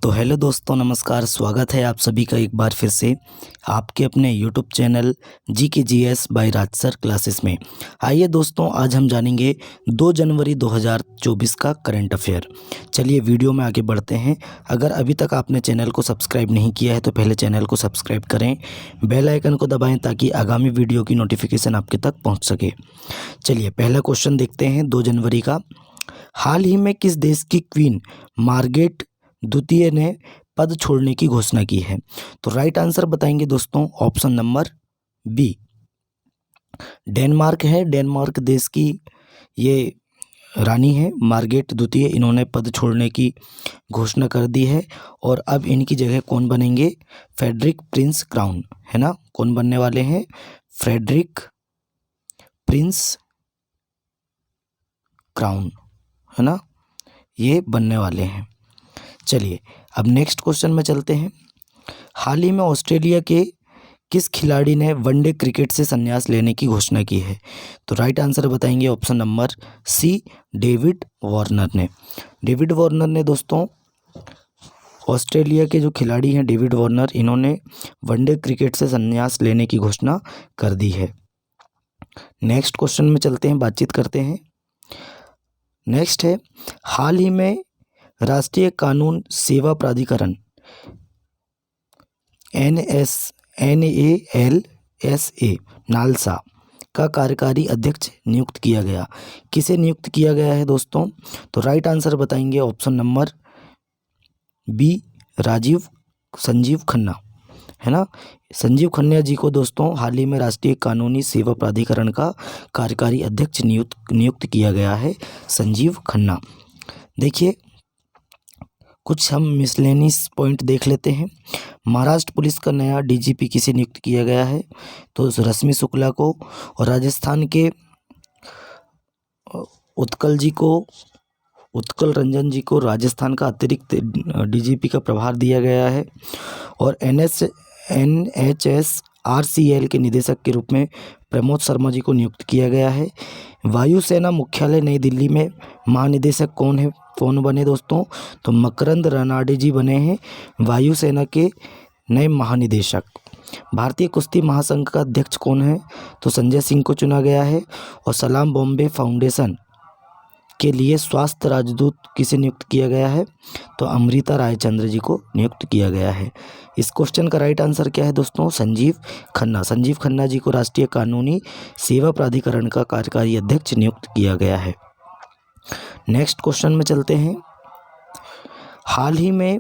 तो हेलो दोस्तों, नमस्कार। स्वागत है आप सभी का एक बार फिर से आपके अपने यूट्यूब चैनल GKGS बाय राज सर क्लासेस में। आइए दोस्तों, आज हम जानेंगे 2 जनवरी 2024 का करंट अफेयर। चलिए वीडियो में आगे बढ़ते हैं। अगर अभी तक आपने चैनल को सब्सक्राइब नहीं किया है तो पहले चैनल को सब्सक्राइब करें, बेल आइकन को दबाएं ताकि आगामी वीडियो की नोटिफिकेशन आपके तक पहुँच सके। चलिए पहला क्वेश्चन देखते हैं 2 जनवरी का। हाल ही में किस देश की क्वीन मार्गरेट द्वितीय ने पद छोड़ने की घोषणा की है? तो राइट आंसर बताएंगे दोस्तों, ऑप्शन नंबर बी, डेनमार्क है। डेनमार्क देश की ये रानी है मार्गरेट द्वितीय। इन्होंने पद छोड़ने की घोषणा कर दी है और अब इनकी जगह कौन बनेंगे? फ्रेडरिक प्रिंस क्राउन, है ना। कौन बनने वाले हैं? फ्रेडरिक प्रिंस क्राउन, है ना, ये बनने वाले हैं। चलिए अब नेक्स्ट क्वेश्चन में चलते हैं। हाल ही में ऑस्ट्रेलिया के किस खिलाड़ी ने वनडे क्रिकेट से संन्यास लेने की घोषणा की है? तो राइट आंसर बताएंगे option number C, David Warner ने। डेविड वार्नर ने दोस्तों, ऑस्ट्रेलिया के जो खिलाड़ी हैं डेविड वार्नर, इन्होंने वनडे क्रिकेट से संन्यास लेने की घोषणा कर दी है। नेक्स्ट क्वेश्चन में चलते हैं, बातचीत करते हैं। नेक्स्ट है, हाल ही में राष्ट्रीय कानून सेवा प्राधिकरण NALSA नालसा का कार्यकारी अध्यक्ष नियुक्त किया गया। किसे नियुक्त किया गया है दोस्तों? तो राइट आंसर बताएंगे option number B, Sanjiv Khanna, है ना। संजीव खन्ना जी को दोस्तों हाल ही में राष्ट्रीय कानूनी सेवा प्राधिकरण का कार्यकारी अध्यक्ष नियुक्त किया गया है, संजीव खन्ना। देखिए कुछ हम मिसलेनियस पॉइंट देख लेते हैं। महाराष्ट्र पुलिस का नया DGP किसे नियुक्त किया गया है? तो रश्मि शुक्ला को। और राजस्थान के उत्कल रंजन जी को राजस्थान का अतिरिक्त DGP का प्रभार दिया गया है। और NHSRCL के निदेशक के रूप में प्रमोद शर्मा जी को नियुक्त किया गया है। वायुसेना मुख्यालय नई दिल्ली में महानिदेशक कौन बने दोस्तों? तो मकरंद रनाडे जी बने हैं वायुसेना के नए महानिदेशक। भारतीय कुश्ती महासंघ का अध्यक्ष कौन है? तो संजय सिंह को चुना गया है। और सलाम बॉम्बे फाउंडेशन के लिए स्वास्थ्य राजदूत किसे नियुक्त किया गया है? तो अमृता रायचंद्र जी को नियुक्त किया गया है। इस क्वेश्चन का राइट आंसर क्या है दोस्तों? संजीव खन्ना। संजीव खन्ना जी को राष्ट्रीय कानूनी सेवा प्राधिकरण का कार्यकारी अध्यक्ष नियुक्त किया गया है। नेक्स्ट क्वेश्चन में चलते हैं। हाल ही में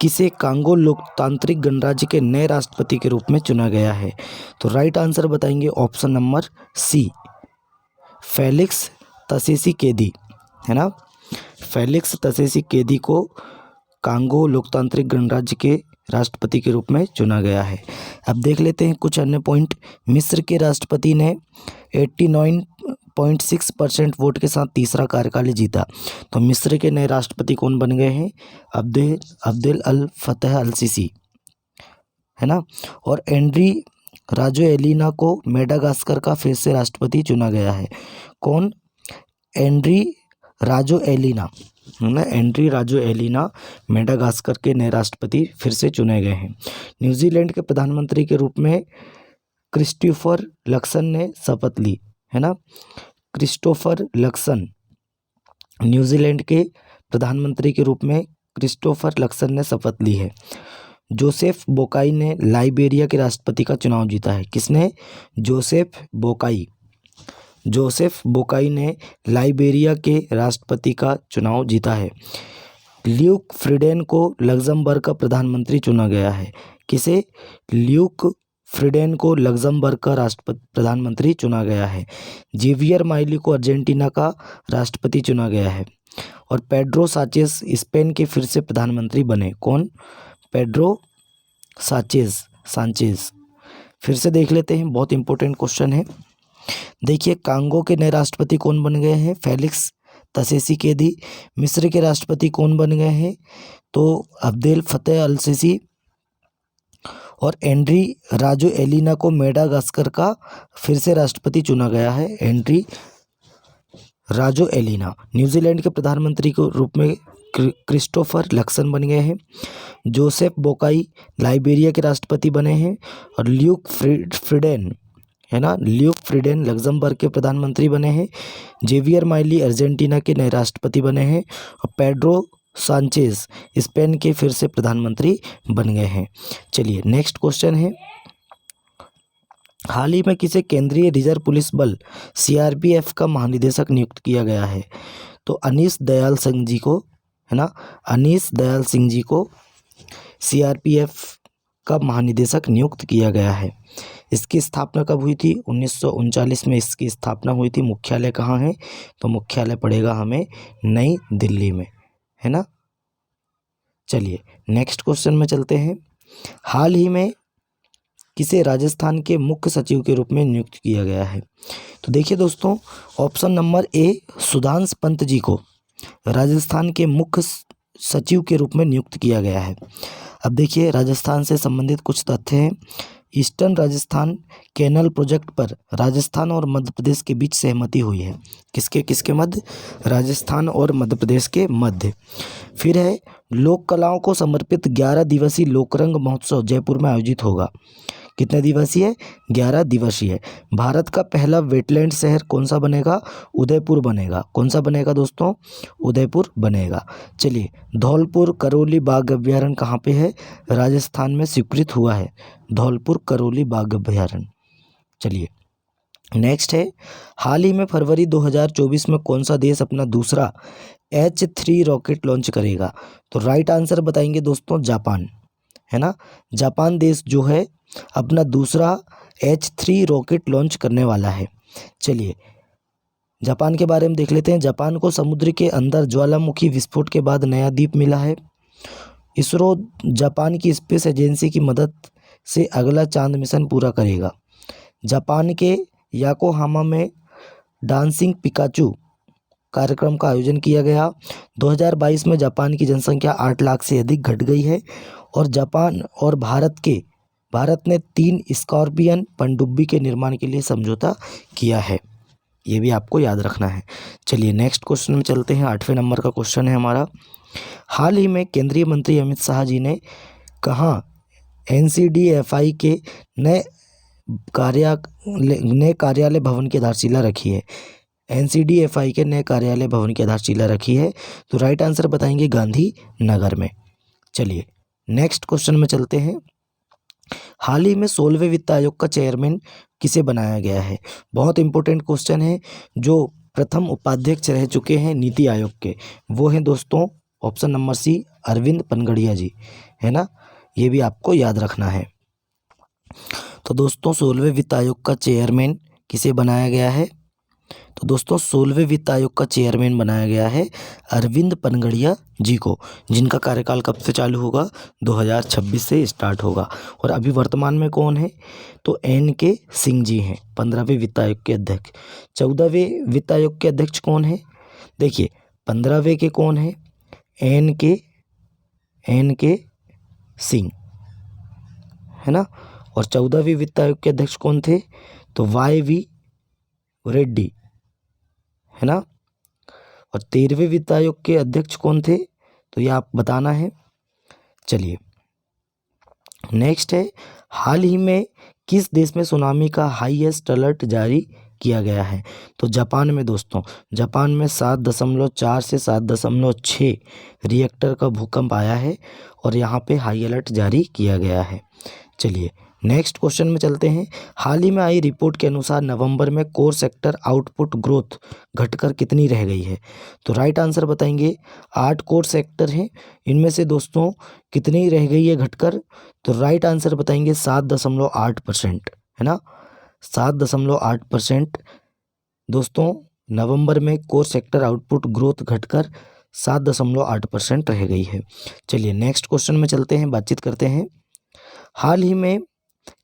किसे कांगो लोकतांत्रिक गणराज्य के नए राष्ट्रपति के रूप में चुना गया है? तो राइट आंसर बताएंगे ऑप्शन नंबर सी, फेलिक्स त्सेसीकेदी, है ना। फेलिक्स त्सेसीकेदी को कांगो लोकतांत्रिक गणराज्य के राष्ट्रपति के रूप में चुना गया है। अब देख लेते हैं कुछ अन्य पॉइंट। मिस्र के राष्ट्रपति ने 89.6% वोट के साथ तीसरा कार्यकाल जीता। तो मिस्र के नए राष्ट्रपति कौन बन गए हैं? अब्देल अल फतह अल सीसी, है ना। और एंड्री राजोएलिना को मेडागास्कर का फिर से राष्ट्रपति चुना गया है। कौन? एंड्री राजोएलिना, है ना। एंड्री राजोएलिना मेडागास्कर के नए राष्ट्रपति फिर से चुने गए हैं। न्यूजीलैंड के प्रधानमंत्री के रूप में क्रिस्टोफर लक्सन ने शपथ ली, है ना। क्रिस्टोफर लक्सन, न्यूजीलैंड के प्रधानमंत्री के रूप में क्रिस्टोफर लक्सन ने शपथ ली है। जोसेफ बोकाई ने लाइबेरिया के राष्ट्रपति का चुनाव जीता है। किसने? जोसेफ बोकाई ने लाइबेरिया के राष्ट्रपति का चुनाव जीता है। ल्यूक फ्रीडेन को लग्जमबर्ग का प्रधानमंत्री चुना गया है। किसे? ल्यूक फ्रीडेन को लग्जमबर्ग का प्रधानमंत्री चुना गया है। जेवियर माइली को अर्जेंटीना का राष्ट्रपति चुना गया है। और पेड्रो साचेज स्पेन के फिर से प्रधानमंत्री बने। कौन? Pedro Sanchez. फिर से देख लेते हैं, बहुत इंपॉर्टेंट क्वेश्चन है। देखिए कांगो के नए राष्ट्रपति कौन बन गए हैं? फेलिक्स त्सेसीकेदी। मिस्र के राष्ट्रपति कौन बन गए हैं? तो अब्देल फतेह अल सीसी। और एंड्री राजोएलिना को मेडागास्कर का फिर से राष्ट्रपति चुना गया है। Andry Rajoelina. न्यूजीलैंड के प्रधानमंत्री के रूप में क्रिस्टोफर लक्सन बन गए हैं। जोसेफ बोकाई लाइबेरिया के राष्ट्रपति बने हैं। और ल्यूक फ्रीडेन, है ना, ल्यूक फ्रीडेन लग्जमबर्ग के प्रधानमंत्री बने हैं। जेवियर माइली अर्जेंटीना के नए राष्ट्रपति बने हैं। और पेड्रो सांचेज स्पेन के फिर से प्रधानमंत्री बन गए हैं। चलिए नेक्स्ट क्वेश्चन है, हाल ही में किसे केंद्रीय रिजर्व पुलिस बल सीआरपीएफ का महानिदेशक नियुक्त किया गया है? तो अनीश दयाल सिंह जी को, है ना, अनीश दयाल सिंह जी को सीआरपीएफ का महानिदेशक नियुक्त किया गया है। इसकी स्थापना कब हुई थी? 1939 में इसकी स्थापना हुई थी। मुख्यालय कहाँ है? तो मुख्यालय पड़ेगा हमें नई दिल्ली में, है ना। चलिए नेक्स्ट क्वेश्चन में चलते हैं, हाल ही में किसे राजस्थान के मुख्य सचिव के रूप में नियुक्त किया गया है? तो देखिए दोस्तों, option number A Sudhansh Pant ji को राजस्थान के मुख्य सचिव के रूप में नियुक्त किया गया है। अब देखिए राजस्थान से संबंधित कुछ तथ्य हैं। ईस्टर्न राजस्थान कैनल प्रोजेक्ट पर राजस्थान और मध्य प्रदेश के बीच सहमति हुई है। किसके मध्य? राजस्थान और मध्य प्रदेश के मध्य। फिर है, लोक कलाओं को समर्पित 11 दिवसीय लोकरंग महोत्सव जयपुर में आयोजित होगा। कितने दिवसीय? 11 दिवसीय। भारत का पहला वेटलैंड शहर कौन सा बनेगा? उदयपुर बनेगा। कौन सा बनेगा दोस्तों? उदयपुर बनेगा। चलिए, धौलपुर करौली बाघ अभ्यारण्य कहाँ पे है? राजस्थान में स्वीकृत हुआ है, धौलपुर करौली बाघ अभ्यारण्य। चलिए नेक्स्ट है, हाल ही में फरवरी 2024 में कौन सा देश अपना दूसरा H3 रॉकेट लॉन्च करेगा? तो राइट आंसर बताएंगे दोस्तों, जापान, है ना। जापान देश जो है अपना दूसरा H3 रॉकेट लॉन्च करने वाला है। चलिए जापान के बारे में देख लेते हैं। जापान को समुद्र के अंदर ज्वालामुखी विस्फोट के बाद नया द्वीप मिला है। इसरो जापान की स्पेस एजेंसी की मदद से अगला चांद मिशन पूरा करेगा। जापान के याकोहामा में डांसिंग पिकाचू कार्यक्रम का आयोजन किया गया। 2022 में जापान की जनसंख्या 8 लाख से अधिक घट गई है। और जापान और भारत ने 3 स्कॉर्पियन पनडुब्बी के निर्माण के लिए समझौता किया है। ये भी आपको याद रखना है। चलिए नेक्स्ट क्वेश्चन में चलते हैं। 8वें नंबर का क्वेश्चन है हमारा, हाल ही में केंद्रीय मंत्री अमित शाह जी ने कहाँ NCDFI के नए कार्यालय भवन की आधारशिला रखी है? NCDFI के नए कार्यालय भवन की आधारशिला रखी है। तो राइट आंसर बताएंगे, गांधीनगर में। चलिए नेक्स्ट क्वेश्चन में चलते हैं, हाल ही में 16वें वित्त आयोग का चेयरमैन किसे बनाया गया है? बहुत इंपॉर्टेंट क्वेश्चन है। जो प्रथम उपाध्यक्ष रह चुके हैं नीति आयोग के, वो हैं दोस्तों option number C, Arvind Panagariya ji, है ना। ये भी आपको याद रखना है। तो दोस्तों 16वें वित्त आयोग का चेयरमैन किसे बनाया गया है? तो दोस्तों 16वें वित्त आयोग का चेयरमैन बनाया गया है अरविंद पनगड़िया जी को, जिनका कार्यकाल कब से चालू होगा? 2026 से स्टार्ट होगा। और अभी वर्तमान में कौन है? तो NK सिंह जी हैं, 15वें वित्त आयोग के अध्यक्ष। 14वें वित्त आयोग के अध्यक्ष कौन है? देखिए 15वें के कौन है? NK सिंह, है ना। और 14वें वित्त आयोग के अध्यक्ष कौन थे? तो YV रेड्डी, है ना। और 13वें वित्त आयोग के अध्यक्ष कौन थे? तो ये आप बताना है। चलिए नेक्स्ट है, हाल ही में किस देश में सुनामी का हाईएस्ट अलर्ट जारी किया गया है? तो जापान में दोस्तों, जापान में 7.4 से 7.6 रिएक्टर का भूकंप आया है और यहाँ पे हाई अलर्ट जारी किया गया है। चलिए नेक्स्ट क्वेश्चन में चलते हैं, हाल ही में आई रिपोर्ट के अनुसार नवंबर में कोर सेक्टर आउटपुट ग्रोथ घटकर कितनी रह गई है? तो राइट आंसर बताएंगे, 8 कोर सेक्टर हैं, इनमें से दोस्तों कितनी रह गई है घटकर? तो राइट आंसर बताएंगे 7.8%, है ना। 7.8% दोस्तों नवंबर में कोर सेक्टर आउटपुट ग्रोथ घटकर 7.8% रह गई है। चलिए नेक्स्ट क्वेश्चन में चलते हैं, बातचीत करते हैं। हाल ही में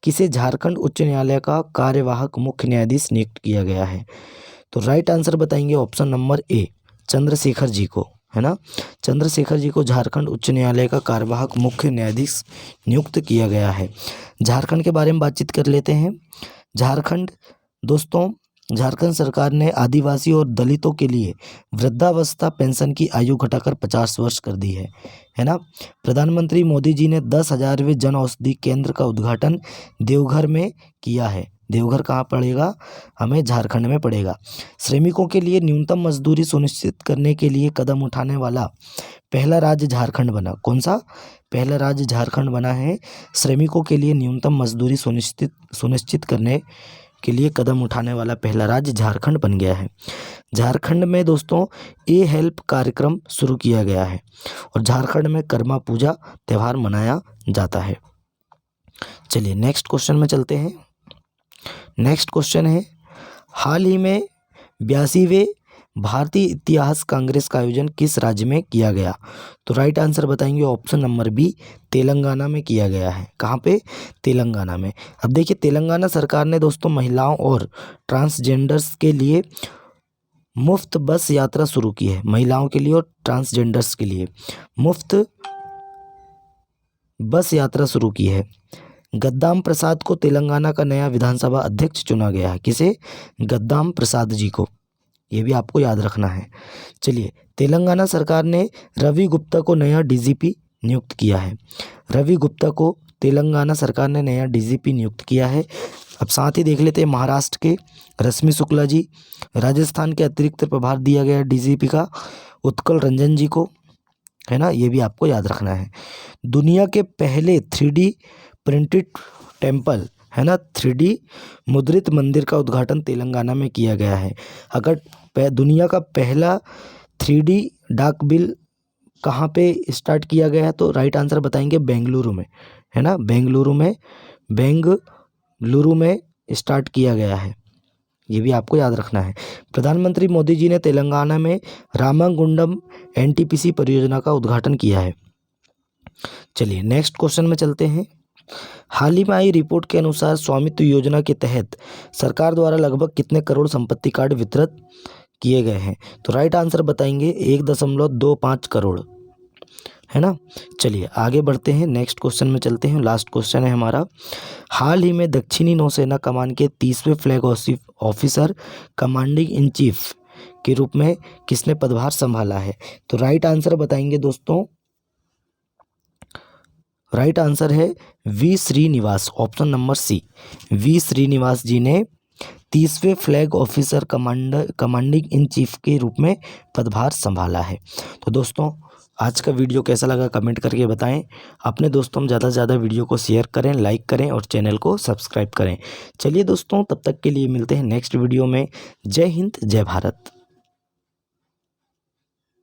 किसे झारखंड उच्च न्यायालय का कार्यवाहक मुख्य न्यायाधीश नियुक्त किया गया है? तो राइट आंसर बताएंगे ऑप्शन नंबर ए, चंद्रशेखर जी को, है ना। चंद्रशेखर जी को झारखंड उच्च न्यायालय का कार्यवाहक मुख्य न्यायाधीश नियुक्त किया गया है। झारखंड के बारे में बातचीत कर लेते हैं। झारखंड दोस्तों झारखंड सरकार ने आदिवासी और दलितों के लिए वृद्धावस्था पेंशन की आयु घटाकर 50 वर्ष कर दी है ना। प्रधानमंत्री मोदी जी ने 10,000वें जन औषधि केंद्र का उद्घाटन देवघर में किया है। देवघर कहाँ पड़ेगा? हमें झारखंड में पड़ेगा। श्रमिकों के लिए न्यूनतम मजदूरी सुनिश्चित करने के लिए कदम उठाने वाला पहला राज्य झारखंड बना। कौन सा? पहला राज्य झारखंड बना है श्रमिकों के लिए न्यूनतम मजदूरी सुनिश्चित करने के लिए कदम उठाने वाला पहला राज्य झारखंड बन गया है। झारखंड में दोस्तों ए हेल्प कार्यक्रम शुरू किया गया है और झारखंड में कर्मा पूजा त्यौहार मनाया जाता है। चलिए नेक्स्ट क्वेश्चन में चलते हैं। नेक्स्ट क्वेश्चन है, हाल ही में 82वें भारतीय इतिहास कांग्रेस का आयोजन किस राज्य में किया गया? तो राइट आंसर बताएंगे ऑप्शन नंबर बी, तेलंगाना में किया गया है। कहाँ पे? तेलंगाना में। अब देखिए तेलंगाना सरकार ने दोस्तों महिलाओं और ट्रांसजेंडर्स के लिए मुफ्त बस यात्रा शुरू की है। महिलाओं के लिए और ट्रांसजेंडर्स के लिए मुफ्त बस यात्रा शुरू की है। गद्दाम प्रसाद को तेलंगाना का नया विधानसभा अध्यक्ष चुना गया है। किसे? गद्दाम प्रसाद जी को। ये भी आपको याद रखना है। चलिए, तेलंगाना सरकार ने रवि गुप्ता को नया डीजीपी नियुक्त किया है। रवि गुप्ता को तेलंगाना सरकार ने नया डीजीपी नियुक्त किया है। अब साथ ही देख लेते हैं महाराष्ट्र के रश्मि शुक्ला जी, राजस्थान के अतिरिक्त प्रभार दिया गया डीजीपी का उत्कल रंजन जी को, है ना। ये भी आपको याद रखना है। दुनिया के पहले 3D प्रिंटेड टेम्पल, है ना, 3D मुद्रित मंदिर का उद्घाटन तेलंगाना में किया गया है। अगर दुनिया का पहला 3D डाक बिल कहाँ पे स्टार्ट किया गया है? तो राइट आंसर बताएंगे बेंगलुरु में, है ना। बेंगलुरु में स्टार्ट किया गया है। ये भी आपको याद रखना है। प्रधानमंत्री मोदी जी ने तेलंगाना में रामागुंडम NTPC परियोजना का उद्घाटन किया है। चलिए नेक्स्ट क्वेश्चन में चलते हैं। हाल ही में आई रिपोर्ट के अनुसार स्वामित्व योजना के तहत सरकार द्वारा लगभग कितने करोड़ संपत्ति कार्ड वितरित किए गए हैं? तो राइट आंसर बताएंगे 1.25 करोड़, है ना। चलिए आगे बढ़ते हैं, नेक्स्ट क्वेश्चन में चलते हैं। लास्ट क्वेश्चन है हमारा, हाल ही में दक्षिणी नौसेना कमान के 30वें flag officer commanding in chief के रूप में किसने पदभार संभाला है? तो राइट आंसर बताएंगे दोस्तों, राइट आंसर है V Srinivas, option number C. V Srinivas ji ने 30वें flag officer commanding in chief के रूप में पदभार संभाला है। तो दोस्तों आज का वीडियो कैसा लगा कमेंट करके बताएं। अपने दोस्तों में ज़्यादा से ज़्यादा वीडियो को शेयर करें, लाइक करें और चैनल को सब्सक्राइब करें। चलिए दोस्तों, तब तक के लिए मिलते हैं नेक्स्ट वीडियो में। जय हिंद, जय भारत।